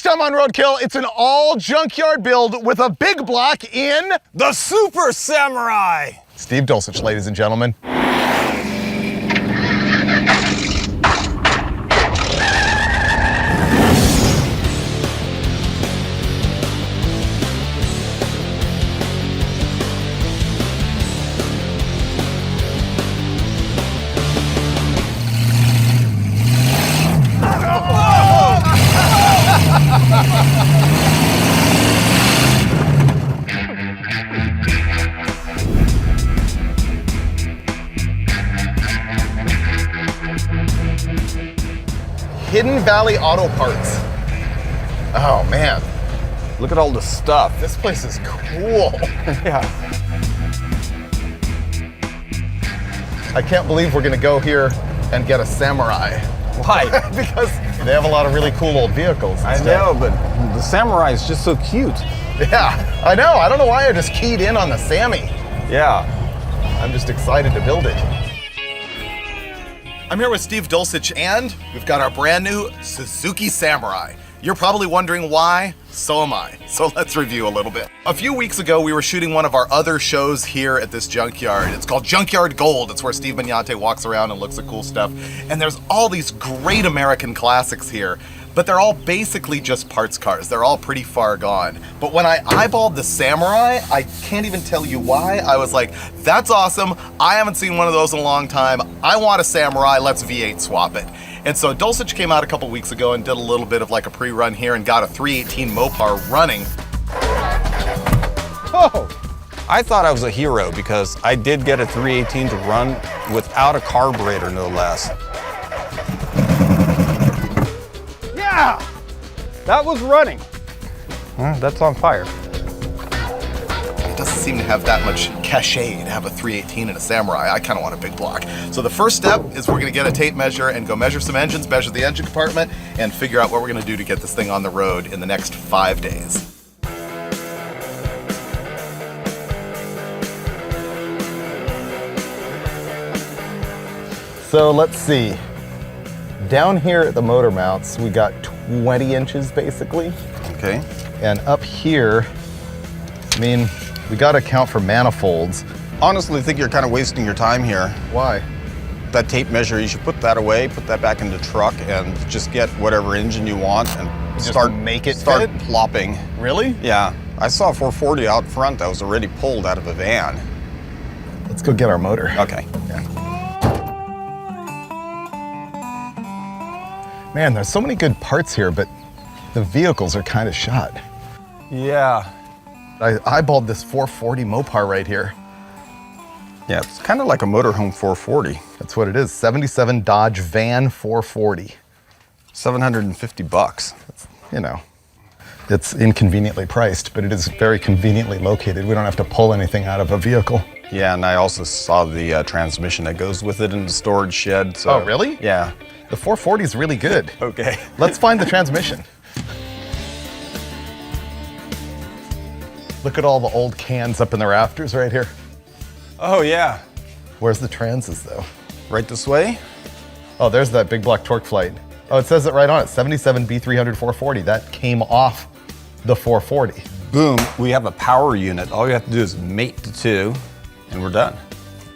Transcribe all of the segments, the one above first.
time on Roadkill, it's an all junkyard build with a big block in the Super Samurai. Steve Dulcich, ladies and gentlemen. Hidden Valley Auto Parts. Oh man, Look at all the stuff. this place is cool. Yeah. I can't believe we're gonna go here and get a Samurai Why? because they have a lot of really cool old vehicles. and I stuff. know, but the Samurai is just so cute. Yeah, I know. I don't know why I just keyed in on the Sammy. Yeah. I'm just excited to build it. I'm here with Steve Dulcich, and we've got our brand new Suzuki Samurai. You're probably wondering why, so am I. So let's review a little bit. A few weeks ago, we were shooting one of our other shows here at this junkyard. It's called Junkyard Gold. It's where Steve Mignante walks around and looks at cool stuff. And there's all these great American classics here, but they're all basically just parts cars. They're all pretty far gone. But when I eyeballed the Samurai, I can't even tell you why. I was like, that's awesome. I haven't seen one of those in a long time. I want a Samurai, let's V8 swap it. And so Dulcich came out a couple weeks ago and did a little bit of like a pre-run here and got a 318 Mopar running. Oh, I thought I was a hero because I did get a 318 to run without a carburetor, no less. Yeah, that was running. That's on fire. It doesn't seem to have that much cachet to have a 318 and a Samurai. I kind of want a big block. So the first step is we're gonna get a tape measure and go measure some engines, measure the engine compartment, and figure out what we're gonna do to get this thing on the road in the next 5 days. So let's see. Down here at the motor mounts, we got 20 inches basically. Okay. And up here, I mean, we gotta account for manifolds. Honestly, I think you're kind of wasting your time here. Why? That tape measure, you should put that away, put that back in the truck, and just get whatever engine you want and Just start make it start fit? plopping. Really? Yeah, I saw a 440 out front that was already pulled out of a van. Let's go get our motor. Okay. Man, there's so many good parts here, but the vehicles are kind of shot. Yeah. I eyeballed this 440 Mopar right here. Yeah, it's kind of like a motorhome 440. That's what it is, 77 Dodge Van 440. $750. You know, it's inconveniently priced, but it is very conveniently located. We don't have to pull anything out of a vehicle. Yeah, and I also saw the transmission that goes with it in the storage shed. So. Oh, really? Yeah. The 440 is really good. Okay. Let's find the transmission. Look at all the old cans up in the rafters right here. Oh, yeah. Where's the transes though? Right this way? Oh, there's that big block torque flight. Oh, it says it right on it, 77 B300 440. That came off the 440. Boom, we have a power unit. All you have to do is mate the two, and we're done.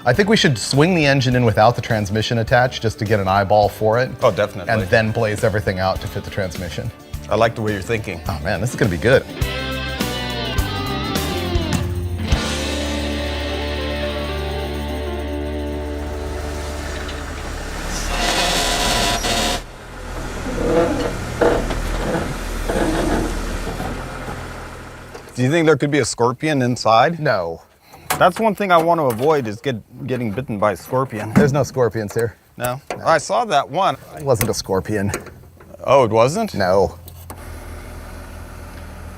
I think we should swing the engine in without the transmission attached just to get an eyeball for it. Oh, definitely. And then blaze everything out to fit the transmission. I like the way you're thinking. Oh man, this is gonna be good. Do you think there could be a scorpion inside? No, That's one thing I want to avoid is getting bitten by a scorpion. there's no scorpions here. No? I saw that one. It wasn't a scorpion. Oh, it wasn't? No.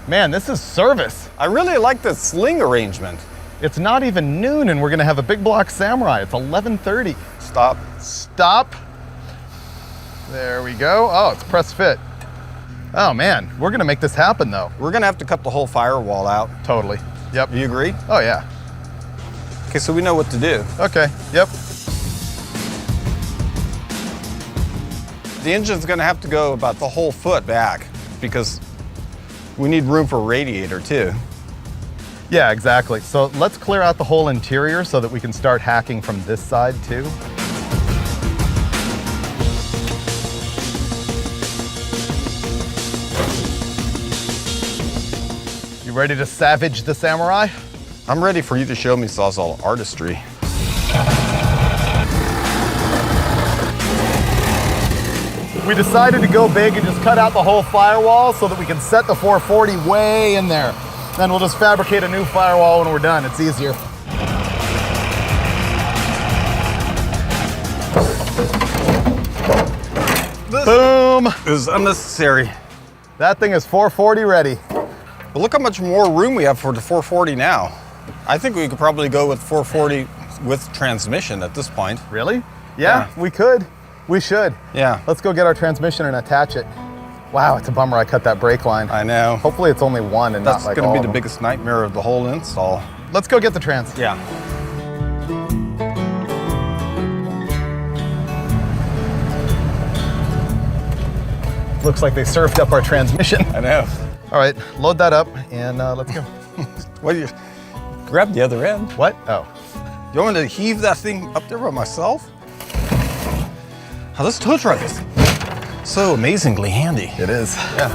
Man, this is service. I really like the sling arrangement. It's not even noon and we're gonna have a big block Samurai. It's 11:30. Stop. Stop. There we go. Oh, it's press fit. Oh man, we're gonna make this happen though. We're gonna have to cut the whole firewall out. Totally. Yep. Do you agree? Oh yeah. Okay, so we know what to do. Okay, yep. The engine's gonna have to go about the whole foot back because We need room for a radiator too. Yeah, exactly. So let's clear out the whole interior so that we can start hacking from this side too. You ready to savage the Samurai? I'm ready for you to show me Sawzall artistry. We decided to go big and just cut out the whole firewall so that we can set the 440 way in there. Then we'll just fabricate a new firewall when we're done. It's easier. Boom! It was unnecessary. That thing is 440 ready. But look how much more room we have for the 440 now. I think we could probably go with 440 with transmission at this point. Really? Yeah, we could. We should. Yeah. Let's go get our transmission and attach it. Wow, it's a bummer I cut that brake line. I know. Hopefully it's only one and That's not like gonna all be of the them. biggest nightmare of the whole install. Let's go get the trans. Yeah. Looks like they surfed up our transmission. I know. All right, load that up and let's go. What do you grab the other end? What? Oh. You want me to heave that thing up there by myself? Oh, this tow truck is so amazingly handy. It is. Yeah.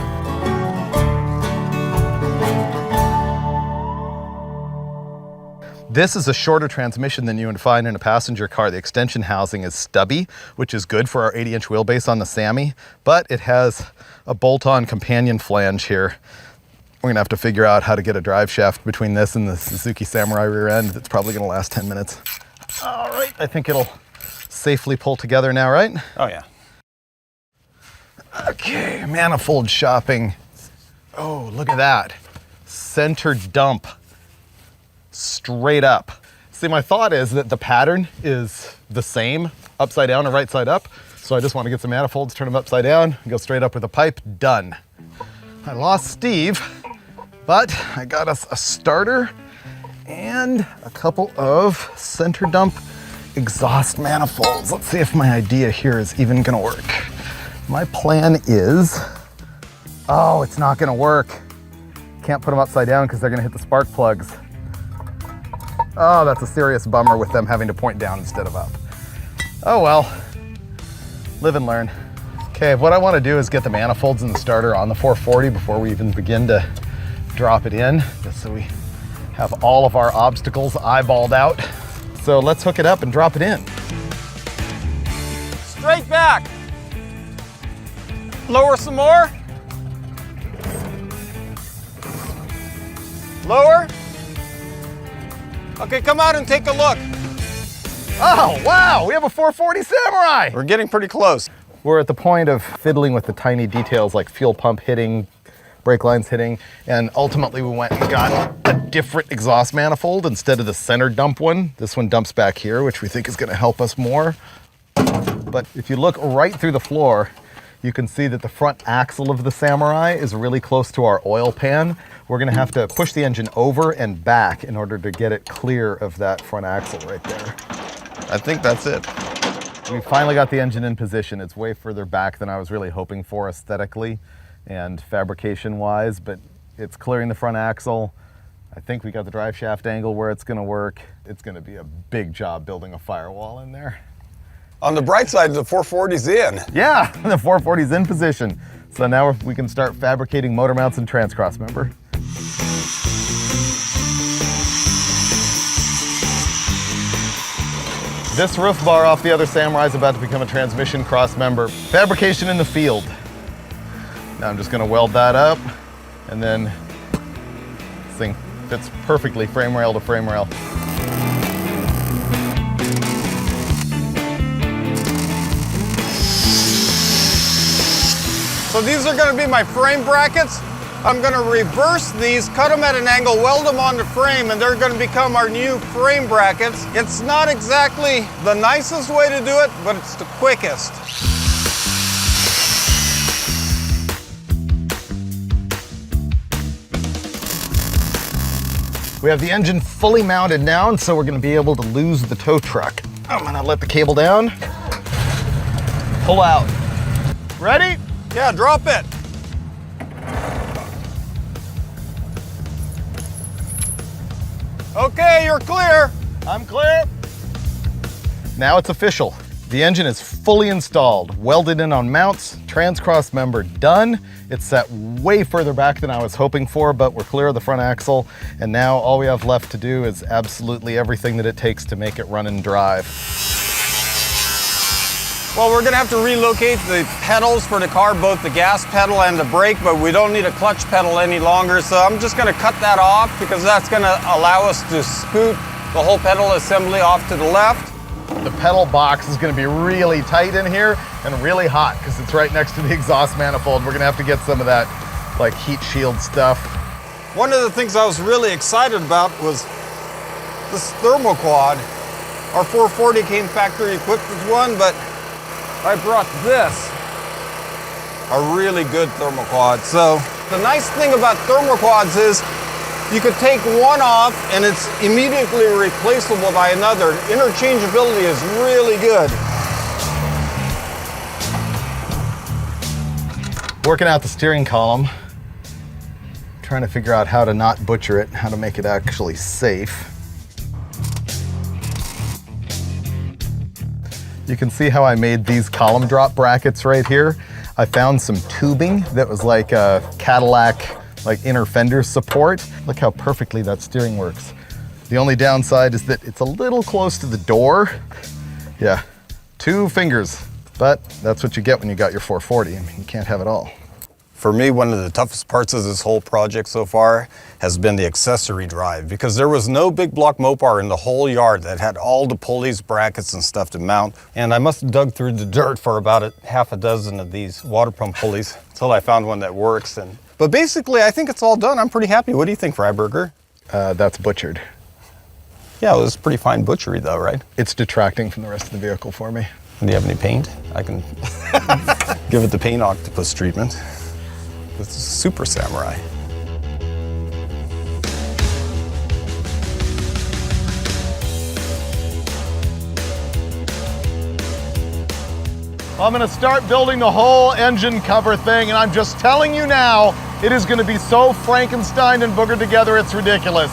This is a shorter transmission than you would find in a passenger car. The extension housing is stubby, which is good for our 80-inch wheelbase on the Sammy, but it has a bolt-on companion flange here. We're gonna have to figure out how to get a drive shaft between this and the Suzuki Samurai rear end. It's probably gonna last 10 minutes. All right, I think it'll safely pull together now, right? Oh yeah. Okay, manifold shopping. Oh, look at that. Center dump. Straight up. See, my thought is that the pattern is the same, upside down and right side up. So I just want to get some manifolds, turn them upside down, and go straight up with a pipe, done. I lost Steve, but I got us a starter and a couple of center dump exhaust manifolds. Let's see if my idea here is even gonna work. My plan is, oh, it's not gonna work. Can't put them upside down because they're gonna hit the spark plugs. Oh, that's a serious bummer with them having to point down instead of up. Oh well, live and learn. Okay, what I want to do is get the manifolds and the starter on the 440 before we even begin to drop it in, just so we have all of our obstacles eyeballed out. So let's hook it up and drop it in. Straight back. Lower some more. Lower. Okay, come out and take a look. Oh, wow, we have a 440 Samurai. We're getting pretty close. We're at the point of fiddling with the tiny details like fuel pump hitting, brake lines hitting, and ultimately we went and got a different exhaust manifold instead of the center dump one. This one dumps back here, which we think is gonna help us more. But if you look right through the floor, you can see that the front axle of the Samurai is really close to our oil pan. We're gonna have to push the engine over and back in order to get it clear of that front axle right there. I think that's it. We finally got the engine in position. It's way further back than I was really hoping for aesthetically and fabrication-wise, but it's clearing the front axle. I think we got the drive shaft angle where it's gonna work. It's gonna be a big job building a firewall in there. On the bright side, the 440's in. Yeah, the 440's in position. So now we can start fabricating motor mounts and transcross, remember? This roof bar off the other Samurai is about to become a transmission cross member. Fabrication in the field. Now I'm just gonna weld that up, and then this thing fits perfectly frame rail to frame rail. So these are gonna be my frame brackets. I'm gonna reverse these, cut them at an angle, weld them on the frame, and they're gonna become our new frame brackets. It's not exactly the nicest way to do it, but it's the quickest. We have the engine fully mounted now, and so we're gonna be able to lose the tow truck. I'm gonna let the cable down, pull out. Ready? Yeah, drop it. Okay, you're clear. I'm clear. Now it's official. The engine is fully installed, welded in on mounts, trans-cross member done. It's set way further back than I was hoping for, but we're clear of the front axle. And now all we have left to do is absolutely everything that it takes to make it run and drive. Well, we're gonna have to relocate the pedals for the car, both the gas pedal and the brake, but we don't need a clutch pedal any longer. So I'm just gonna cut that off because that's gonna allow us to scoot the whole pedal assembly off to the left. The pedal box is going to be really tight in here and really hot because it's right next to the exhaust manifold. We're going to have to get some of that like heat shield stuff. One of the things I was really excited about was this thermoquad. Our 440 came factory equipped with one, but I brought this, a really good thermoquad. So the nice thing about thermoquads is you could take one off and it's immediately replaceable by another. Interchangeability is really good. Working out the steering column, trying to figure out how to not butcher it, how to make it actually safe. You can see how I made these column drop brackets right here. I found some tubing that was like a Cadillac like inner fender support. Look how perfectly that steering works. The only downside is that it's a little close to the door. Yeah, 2 fingers, but that's what you get when you got your 440. I mean, you can't have it all. For me, one of the toughest parts of this whole project so far has been the accessory drive, because there was no big block Mopar in the whole yard that had all the pulleys, brackets, and stuff to mount. And I must have dug through the dirt for about half a dozen of these water pump pulleys until I found one that works. But basically, I think it's all done. I'm pretty happy. What do you think, Freiberger? That's butchered. Yeah, it was pretty fine butchery though, right? It's detracting from the rest of the vehicle for me. Do you have any paint? I can give it the paint octopus treatment. This is Super Samurai. I'm gonna start building the whole engine cover thing, and I'm just telling you now, it is gonna be so Frankenstein and boogered together, it's ridiculous.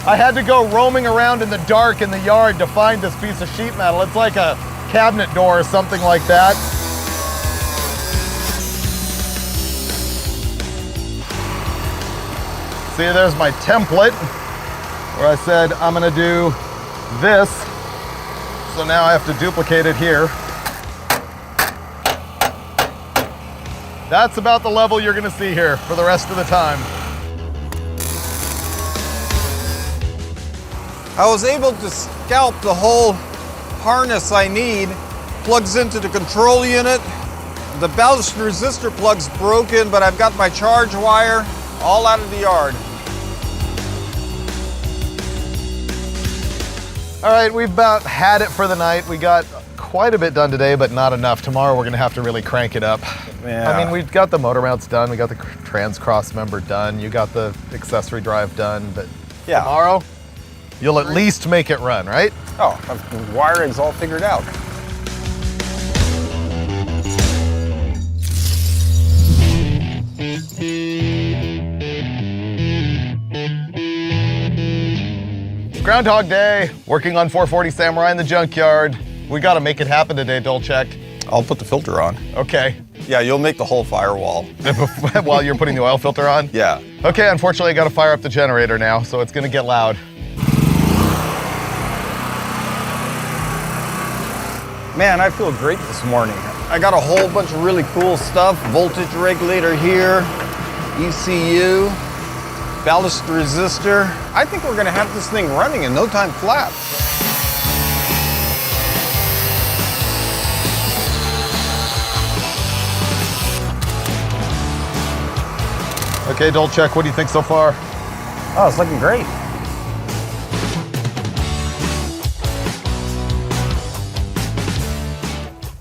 I had to go roaming around in the dark in the yard to find this piece of sheet metal. It's like a cabinet door or something like that. See, there's my template where I said I'm gonna do this. So now I have to duplicate it here. That's about the level you're gonna see here for the rest of the time. I was able to scalp the whole harness I need. Plugs into the control unit. The ballast resistor plug's broken, but I've got my charge wire all out of the yard. All right, we've about had it for the night. We got quite a bit done today, but not enough. Tomorrow we're gonna have to really crank it up. Yeah. I mean, we've got the motor mounts done, we got the trans cross member done, you got the accessory drive done, but Yeah. tomorrow, you'll at least make it run, right? Oh, the wiring's all figured out. Groundhog Day, working on 440 Samurai in the junkyard. We gotta make it happen today, Dolchek. I'll put the filter on. Okay. Yeah, you'll make the whole firewall. While you're putting the oil filter on? Yeah. Okay, unfortunately I gotta fire up the generator now, so it's gonna get loud. Man, I feel great this morning. I got a whole bunch of really cool stuff. Voltage regulator here, ECU, ballast resistor. I think we're gonna have this thing running in no time flat. Okay, Dolchek, what do you think so far? Oh, it's looking great.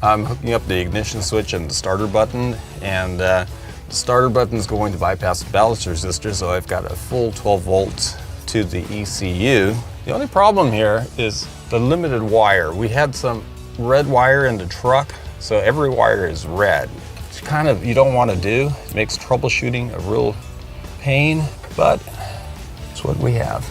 I'm hooking up the ignition switch and the starter button, and the starter button is going to bypass the ballast resistor, so I've got a full 12 volts to the ECU. The only problem here is the limited wire. We had some red wire in the truck, so every wire is red. It's kind of, you don't want to do. It makes troubleshooting a real pain, but it's what we have.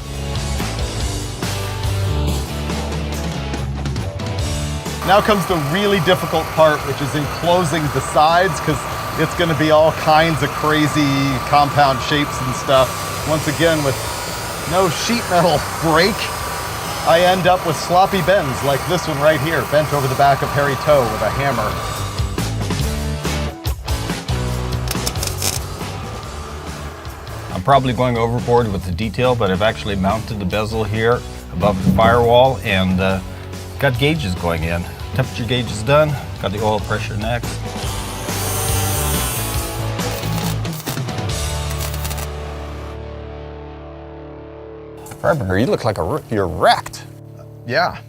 Now comes the really difficult part, which is enclosing the sides, because it's going to be all kinds of crazy compound shapes and stuff. Once again, with no sheet metal brake, I end up with sloppy bends like this one right here, bent over the back of Harry Toe with a hammer. I'm probably going overboard with the detail, but I've actually mounted the bezel here above the firewall and got gauges going in. Temperature gauge is done, got the oil pressure next. Freiberger, you look like you're wrecked. Yeah.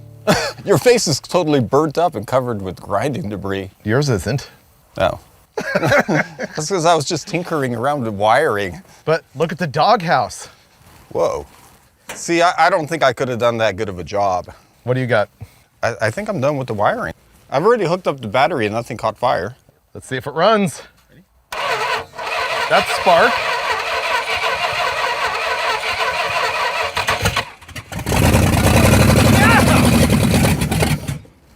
Your face is totally burnt up and covered with grinding debris. Yours isn't. Oh. That's because I was just tinkering around with wiring. But look at the doghouse. Whoa. See, I don't think I could have done that good of a job. What do you got? I think I'm done with the wiring. I've already hooked up the battery and nothing caught fire. Let's see if it runs. That's spark.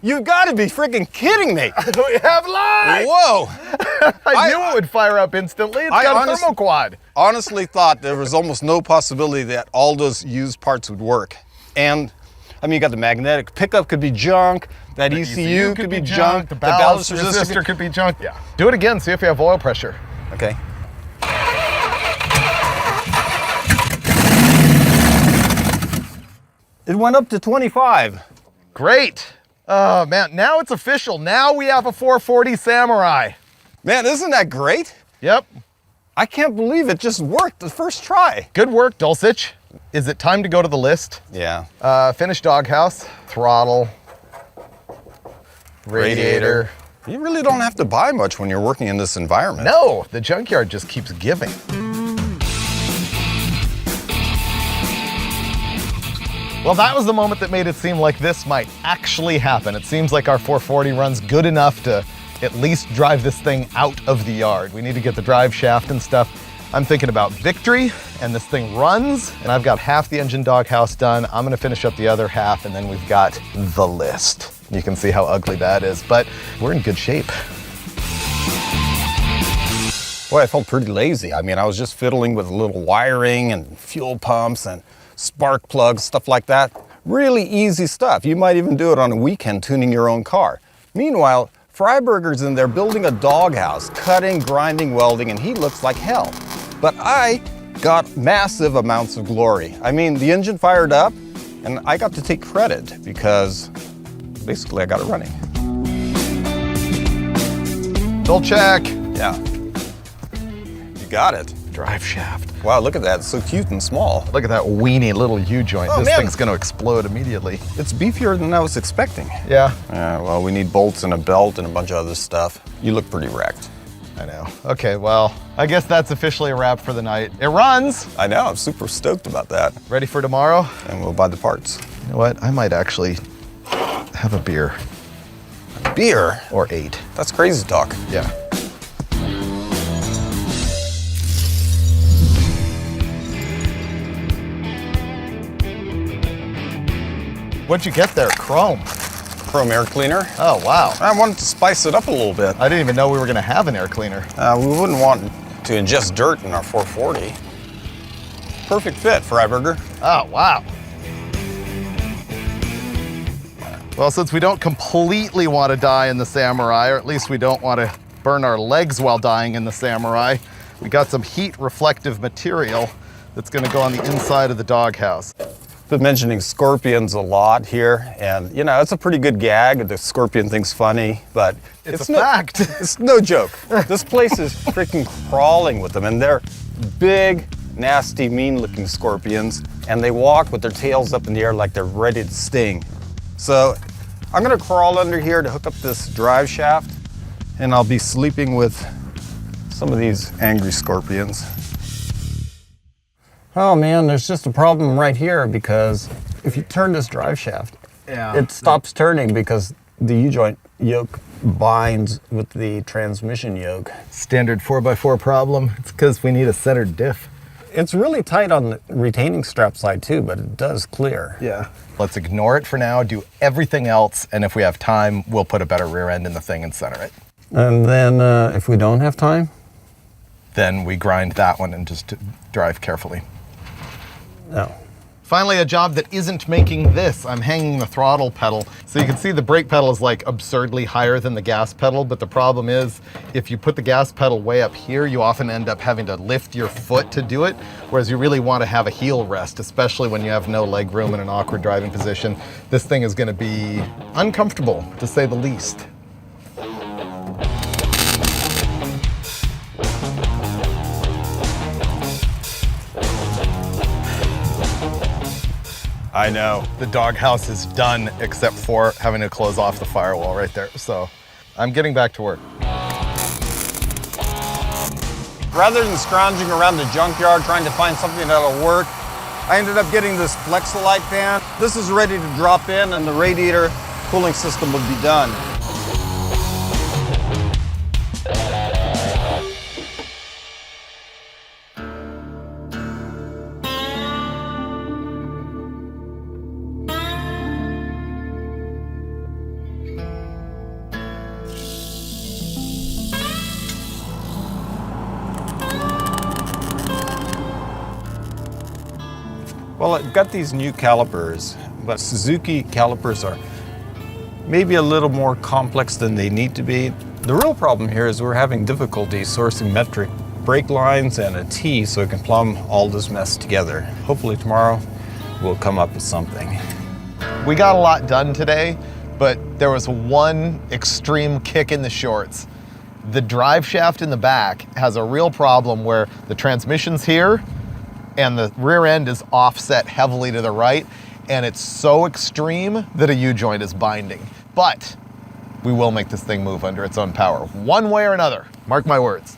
You gotta be freaking kidding me. We have live! Whoa. I knew it would fire up instantly. It's got a thermoquad. Honestly thought there was almost no possibility that all those used parts would work. And I mean, you got the magnetic pickup could be junk, that ECU could be junk, the ballast resistor could be junk. Yeah. Do it again, see if you have oil pressure. Okay. It went up to 25. Great. Oh man, now it's official. Now we have a 440 Samurai. Man, isn't that great? Yep. I can't believe it just worked the first try. Good work, Dulcich. Is it time to go to the list? Yeah. Finish doghouse, throttle, radiator. You really don't have to buy much when you're working in this environment. No, the junkyard just keeps giving. Well, that was the moment that made it seem like this might actually happen. It seems like our 440 runs good enough to at least drive this thing out of the yard. We need to get the drive shaft and stuff. I'm thinking about victory, and this thing runs, and I've got half the engine doghouse done. I'm gonna finish up the other half, and then we've got the list. You can see how ugly that is, but we're in good shape. Boy, I felt pretty lazy. I mean, I was just fiddling with a little wiring and fuel pumps and spark plugs, stuff like that. Really easy stuff. You might even do it on a weekend tuning your own car. Meanwhile, Freiberger's in there building a doghouse, cutting, grinding, welding, and he looks like hell. But I got massive amounts of glory. I mean, the engine fired up, and I got to take credit because basically I got it running. Full check. Yeah. You got it. Drive shaft. Wow, look at that. It's so cute and small. Look at that weenie little U-joint. Oh, this man. thing's gonna explode immediately. It's beefier than I was expecting. Yeah. Well, we need bolts and a belt and a bunch of other stuff. You look pretty wrecked. I know. Okay, well, I guess that's officially a wrap for the night. It runs. I know, I'm super stoked about that. Ready for tomorrow? And we'll buy the parts. You know what? I might actually have a beer. Beer? Or 8. That's crazy talk. Yeah. What'd you get there? Chrome. Chrome air cleaner. Oh, wow. I wanted to spice it up a little bit. I didn't even know we were gonna have an air cleaner. We wouldn't want to ingest dirt in our 440. Perfect fit, Freiberger. Oh, wow. Well, since we don't completely want to die in the Samurai, or at least we don't want to burn our legs while dying in the Samurai, we got some heat reflective material that's gonna go on the inside of the doghouse. Been mentioning scorpions a lot here, and you know, it's a pretty good gag. The scorpion thing's funny, but It's a fact. It's no joke. This place is freaking crawling with them, and they're big, nasty, mean-looking scorpions, and they walk with their tails up in the air like they're ready to sting. So I'm gonna crawl under here to hook up this drive shaft, and I'll be sleeping with some of these angry scorpions. Oh man, there's just a problem right here because if you turn this drive shaft, it stops turning because the U-joint yoke binds with the transmission yoke. Standard 4x4 problem. It's because we need a centered diff. It's really tight on the retaining strap side too, but it does clear. Yeah. Let's ignore it for now, do everything else, and if we have time, we'll put a better rear end in the thing and center it. And then if we don't have time? Then we grind that one and just drive carefully. No. Finally, a job that isn't making this. I'm hanging the throttle pedal. So you can see the brake pedal is like absurdly higher than the gas pedal, but the problem is if you put the gas pedal way up here, you often end up having to lift your foot to do it, whereas you really want to have a heel rest, especially when you have no leg room in an awkward driving position. This thing is going to be uncomfortable, to say the least. I know, the doghouse is done except for having to close off the firewall right there. So I'm getting back to work. Rather than scrounging around the junkyard trying to find something that'll work, I ended up getting this Flexolite fan. This is ready to drop in and the radiator cooling system will be done. Well, I've got these new calipers, but Suzuki calipers are maybe a little more complex than they need to be. The real problem here is we're having difficulty sourcing metric brake lines and a T so it can plumb all this mess together. Hopefully tomorrow we'll come up with something. We got a lot done today, but there was one extreme kick in the shorts. The drive shaft in the back has a real problem where the transmission's here and the rear end is offset heavily to the right, and it's so extreme that a U-joint is binding. But we will make this thing move under its own power, one way or another. Mark my words.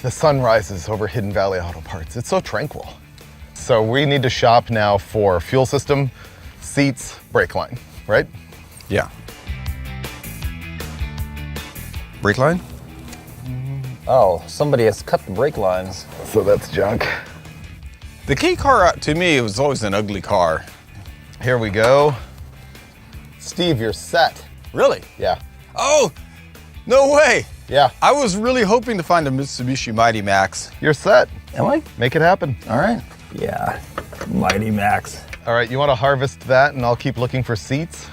The sun rises over Hidden Valley Auto Parts. It's so tranquil. So we need to shop now for fuel system, seats, brake line, right? Yeah. Brake line? Oh, somebody has cut the brake lines. So that's junk. The key car, to me, was always an ugly car. Here we go. Steve, you're set. Really? Yeah. Oh, no way. Yeah. I was really hoping to find a Mitsubishi Mighty Max. You're set. Am I? Make it happen. All right. Yeah, Mighty Max. All right, you want to harvest that and I'll keep looking for seats?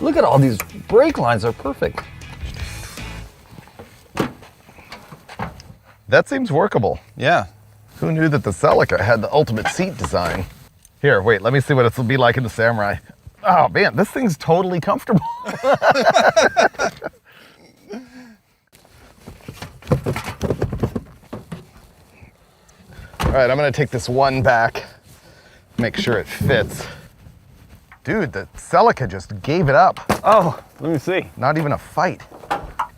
Look at all these brake lines, they're perfect. That seems workable. Yeah. Who knew that the Celica had the ultimate seat design? Here, wait, let me see what it'll be like in the Samurai. Oh man, this thing's totally comfortable. All right, I'm gonna take this one back, make sure it fits. Dude, the Celica just gave it up. Oh, let me see. Not even a fight.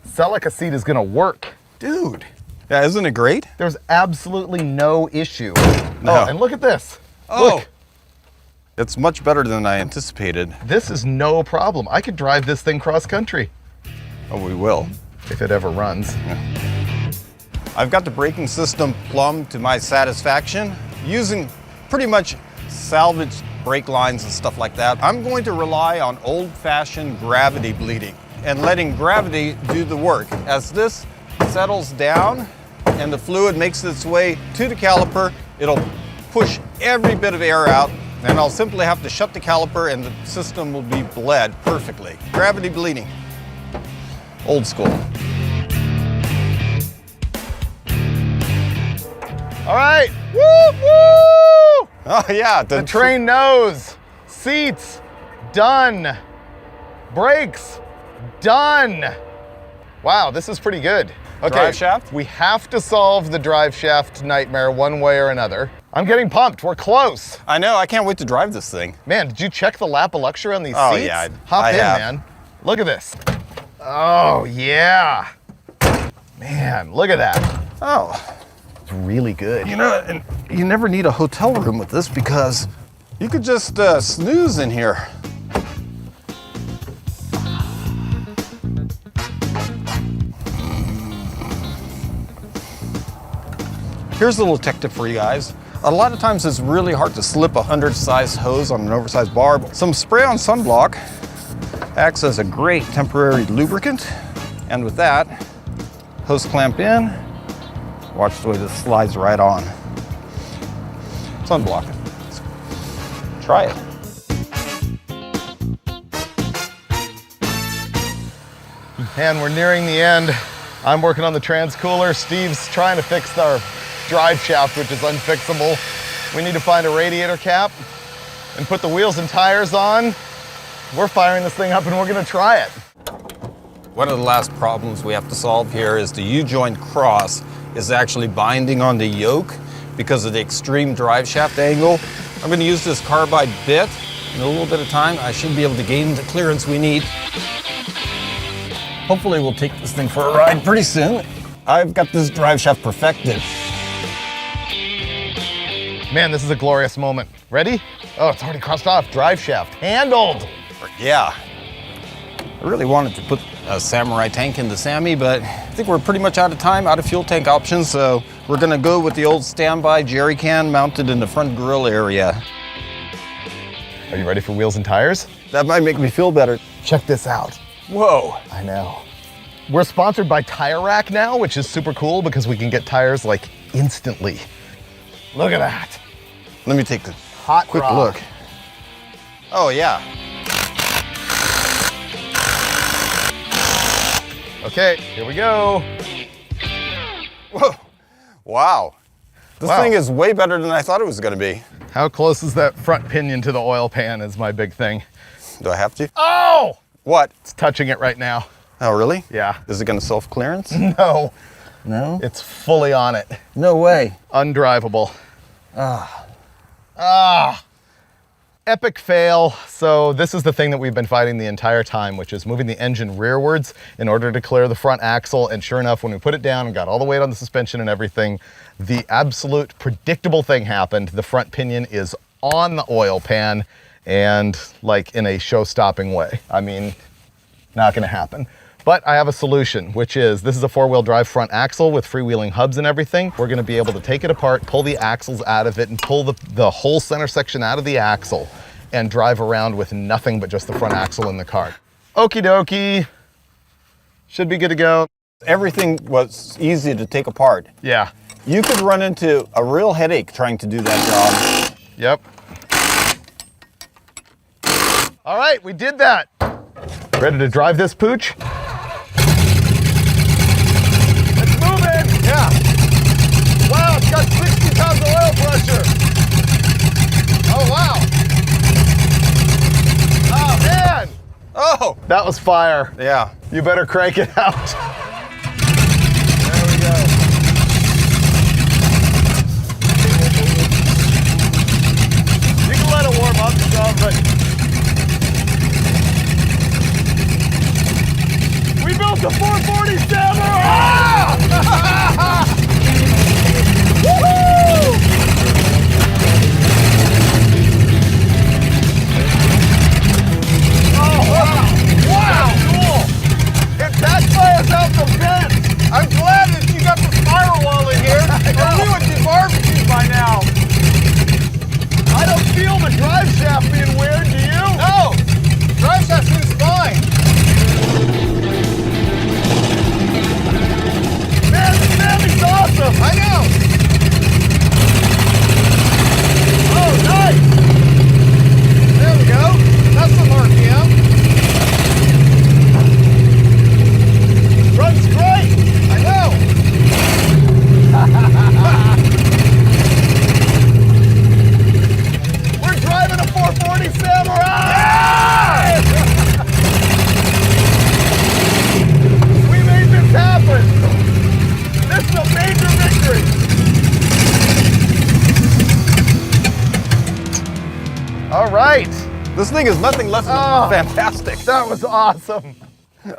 Celica seat is gonna work. Dude. Yeah, isn't it great? There's absolutely no issue. No. Oh, and look at this. Oh. Look, It's much better than I anticipated. this is no problem. I could drive this thing cross country Oh, we will. if it ever runs. I've got the braking system plumbed to my satisfaction, using pretty much salvaged brake lines and stuff like that. I'm going to rely on old-fashioned gravity bleeding and letting gravity do the work. As this settles down and the fluid makes its way to the caliper, it'll push every bit of air out, and I'll simply have to shut the caliper and the system will be bled perfectly. Gravity bleeding. Old school. All right, woo, woo! Oh yeah, The train knows. Seats, done. Brakes, done. Wow, this is pretty good. Okay, Drive shaft? we have to solve the drive shaft nightmare one way or another. I'm getting pumped, we're close. I know, I can't wait to drive this thing. Man, did you check the lap of luxury on these Oh, seats? yeah, Hop I in, have. man. Look at this. Oh, yeah. Man, look at that. Oh, It's really good. you know, and you never need a hotel room with this because you could just snooze in here. Here's a little tech tip for you guys. A lot of times it's really hard to slip a 100-size hose on an oversized barb. Some spray-on sunblock acts as a great temporary lubricant. And with that, hose clamp in, watch the way this slides right on. Sunblock. Try it. And we're nearing the end. I'm working on the transcooler. Steve's trying to fix our drive shaft, which is unfixable. We need to find a radiator cap and put the wheels and tires on. We're firing this thing up and we're gonna try it. One of the last problems we have to solve here is the U-joint cross is actually binding on the yoke because of the extreme drive shaft angle. I'm gonna use this carbide bit. In a little bit of time, I should be able to gain the clearance we need. Hopefully we'll take this thing for a ride pretty soon. I've got this drive shaft perfected. Man, this is a glorious moment. Ready? Oh, it's already crossed off. Drive shaft handled. Yeah. I really wanted to put a Samurai tank in the Sammy, but I think we're pretty much out of time, out of fuel tank options, so we're gonna go with the old standby jerry can mounted in the front grill area. Are you ready for wheels and tires? That might make me feel better. Check this out. Whoa. I know. We're sponsored by Tire Rack now, which is super cool because we can get tires like instantly. Look at that. Let me take a Hot quick rod. look. Oh yeah. Okay, here we go. Whoa. Wow. This Wow. thing is way better than I thought it was gonna be. How close is that front pinion to the oil pan is my big thing. Do I have to? Oh! What? It's touching it right now. Oh, really? Yeah. Is it gonna self-clearance? No, No? it's fully on it. No way. Undrivable. Epic fail. So this is the thing that we've been fighting the entire time, which is moving the engine rearwards in order to clear the front axle. And sure enough, when we put it down and got all the weight on the suspension and everything, the absolute predictable thing happened. The front pinion is on the oil pan and like in a show-stopping way. I mean, not gonna happen. But I have a solution, which is, this is a 4-wheel drive front axle with freewheeling hubs and everything. We're gonna be able to take it apart, pull the axles out of it, and pull the whole center section out of the axle and drive around with nothing but just the front axle in the car. Okie dokie. Should be good to go. Everything was easy to take apart. Yeah. You could run into a real headache trying to do that job. Yep. All right, we did that. Ready to drive this pooch? It's moving! Yeah. Wow, it's got 60 pounds of oil pressure. Oh, wow. Oh, man. Oh! That was fire. Yeah. You better crank it out. There we go. You can let it warm up some, but we built the 440 Samurai! Woohoo! Oh, wow! Wow! Cool! It backfires out the vent! I'm glad that you got the firewall in here, or we would be barbecued by now. I don't feel the drive shaft being weird, do you? No! Drive shaft seems fine. Man, the Sammy's awesome! I know! Oh, nice! There we go. That's some RPM. Runs great! I know! We're driving a 440 Samurai! We made this happen! This is a major victory! All right, This thing is nothing less than Oh. fantastic. that was awesome.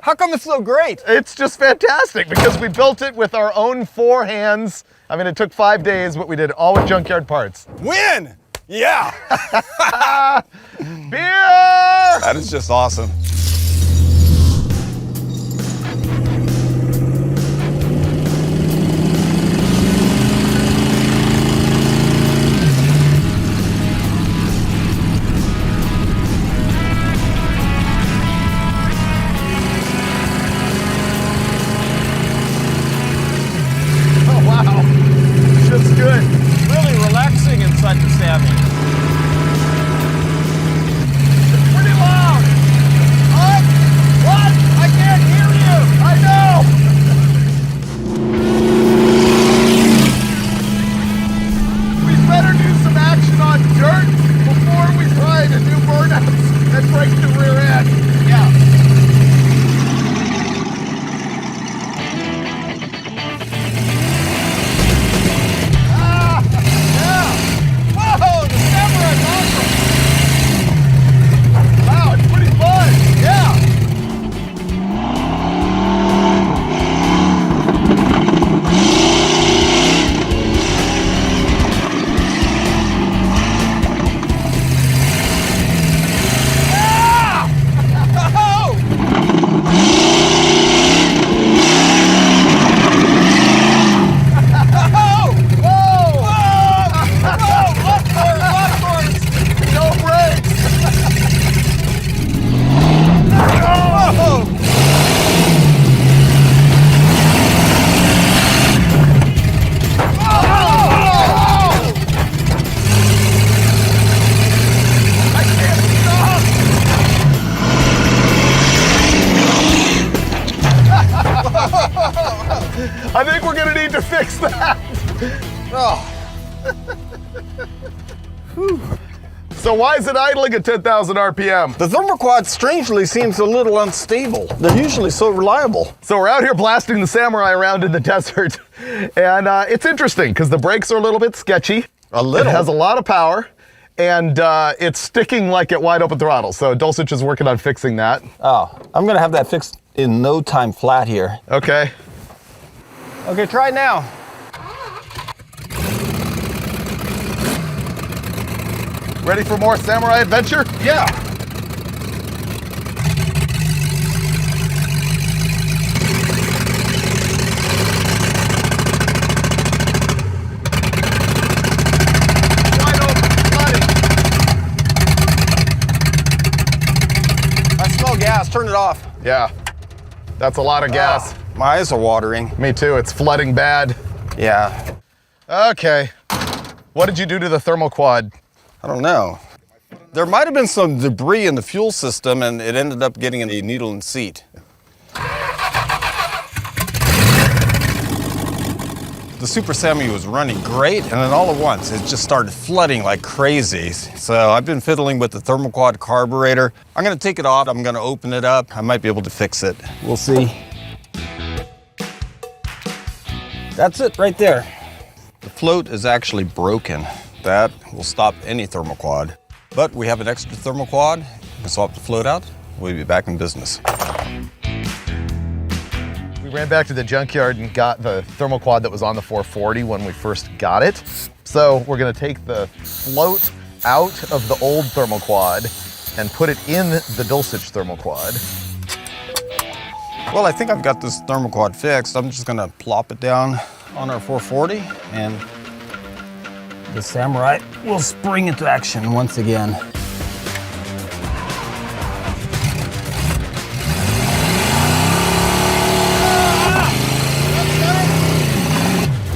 How come it's so great? It's just fantastic because we built it with our own 4 hands. I mean, it took 5 days, but we did it all with junkyard parts. Win! Yeah! Beer! That is just awesome. fix that. Oh. So why is it idling at 10,000 RPM? The thermoquad strangely seems a little unstable. They're usually so reliable. So we're out here blasting the Samurai around in the desert, and it's interesting because the brakes are a little bit sketchy. A little? It has a lot of power, and it's sticking like at wide open throttle. So Dulcich is working on fixing that. Oh, I'm gonna have that fixed in no time flat here. Okay. Okay, try it now. Ready for more Samurai adventure? Yeah. Wide open, flooding. I smell gas. Turn it off. Yeah, that's a lot of gas. My eyes are watering. Me too, it's flooding bad. Yeah. Okay, what did you do to the thermal quad? I don't know. There might have been some debris in the fuel system and it ended up getting in a needle and seat. The Super Sammy was running great, and then all at once it just started flooding like crazy. So I've been fiddling with the thermoquad carburetor. I'm gonna take it off, I'm gonna open it up. I might be able to fix it. We'll see. That's it right there. The float is actually broken. That will stop any thermoquad. But we have an extra thermoquad. We can swap the float out. We'll be back in business. We ran back to the junkyard and got the thermal quad that was on the 440 when we first got it. So we're gonna take the float out of the old thermal quad and put it in the Dulcich thermal quad. Well, I think I've got this thermoquad fixed. I'm just gonna plop it down on our 440 and the Samurai will spring into action once again.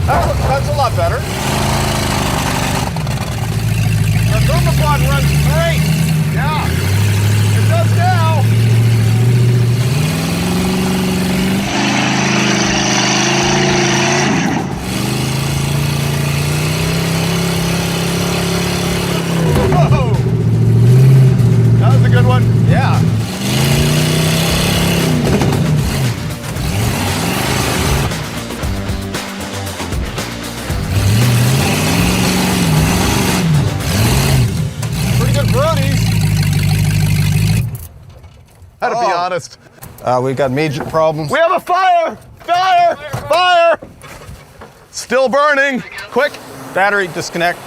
That's a lot better. The thermoquad runs great. Yeah, it does now. Whoa, that was a good one. Yeah. How to be honest. We've got major problems. We have a fire! Fire! Fire! Still burning. Quick. Battery disconnect.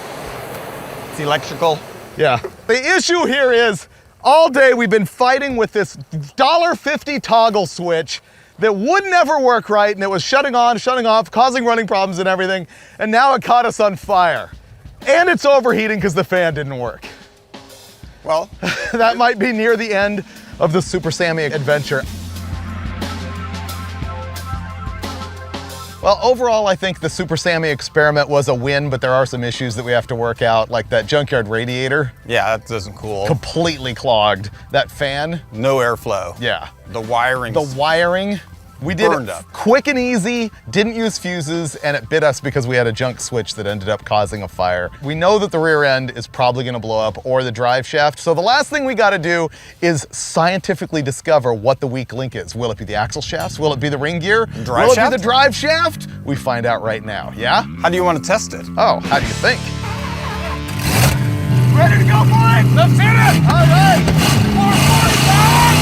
It's electrical. Yeah. The issue here is all day we've been fighting with this $1.50 toggle switch that would never work right, and it was shutting on, shutting off, causing running problems and everything, and now it caught us on fire. And it's overheating because the fan didn't work. Well, That might be near the end of the Super Sammy adventure. Well, overall, I think the Super Sammy experiment was a win, but there are some issues that we have to work out, like that junkyard radiator. yeah, that doesn't cool. Completely clogged. That fan, No airflow. yeah. The wiring. The wiring, we did Burned it up. quick and easy, didn't use fuses, and it bit us because we had a junk switch that ended up causing a fire. We know that the rear end is probably gonna blow up, or the drive shaft, so the last thing we gotta do is scientifically discover what the weak link is. Will it be the axle shafts? Will it be the ring gear? Drive Will it shaft? be the drive shaft? We find out right now, yeah? How do you want to test it? Oh, how do you think? Ready to go, boys? Let's hit it! All right. 445!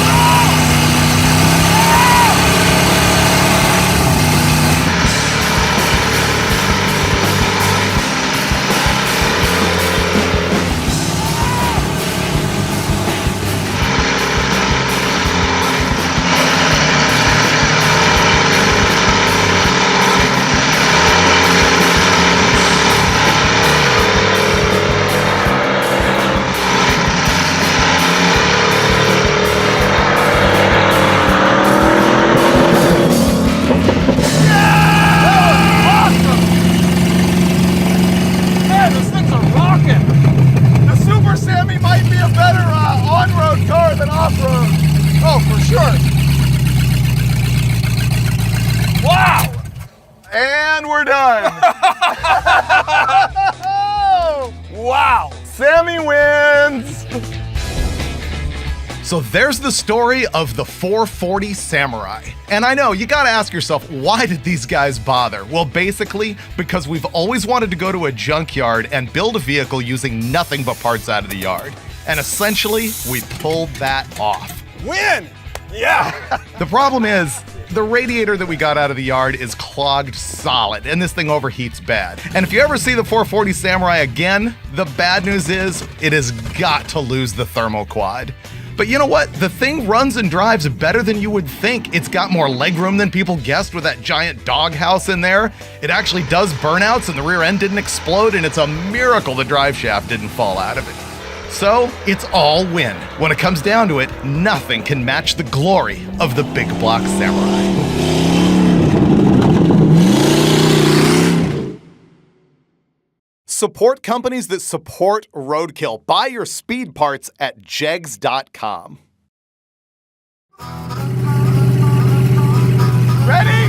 we're done. Wow. Sammy wins. So there's the story of the 440 Samurai. And I know, you gotta ask yourself, why did these guys bother? Well, basically, because we've always wanted to go to a junkyard and build a vehicle using nothing but parts out of the yard. And essentially, we pulled that off. Win! Yeah! The problem is, the radiator that we got out of the yard is clogged solid, and this thing overheats bad. And if you ever see the 440 Samurai again, the bad news is, it has got to lose the thermal quad. But you know what? The thing runs and drives better than you would think. It's got more legroom than people guessed with that giant doghouse in there. It actually does burnouts and the rear end didn't explode, and it's a miracle the drive shaft didn't fall out of it. So, it's all win. When it comes down to it, nothing can match the glory of the big block Samurai. Support companies that support Roadkill. Buy your speed parts at jegs.com. Ready?